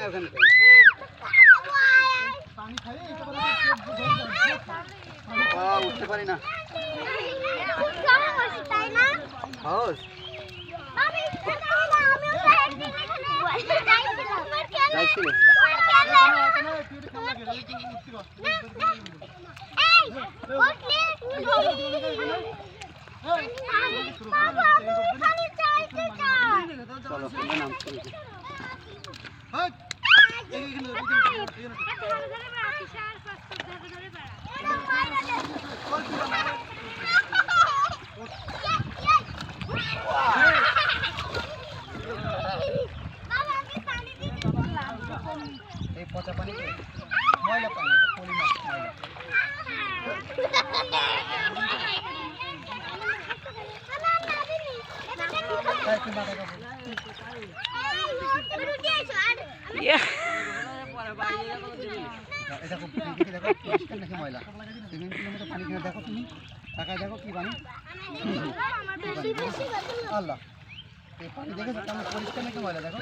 ওখানে উঠতে পারি না এই পচা পানিতে ময়লা পানি পলি মাছ ময়লা ময়লা পানি কিনে দেখো তুমি টাকায় দেখো কি পানি আল্লাহ এই পানি দেখেছো কেমন পরিষ্কার নাকি ময়লা দেখো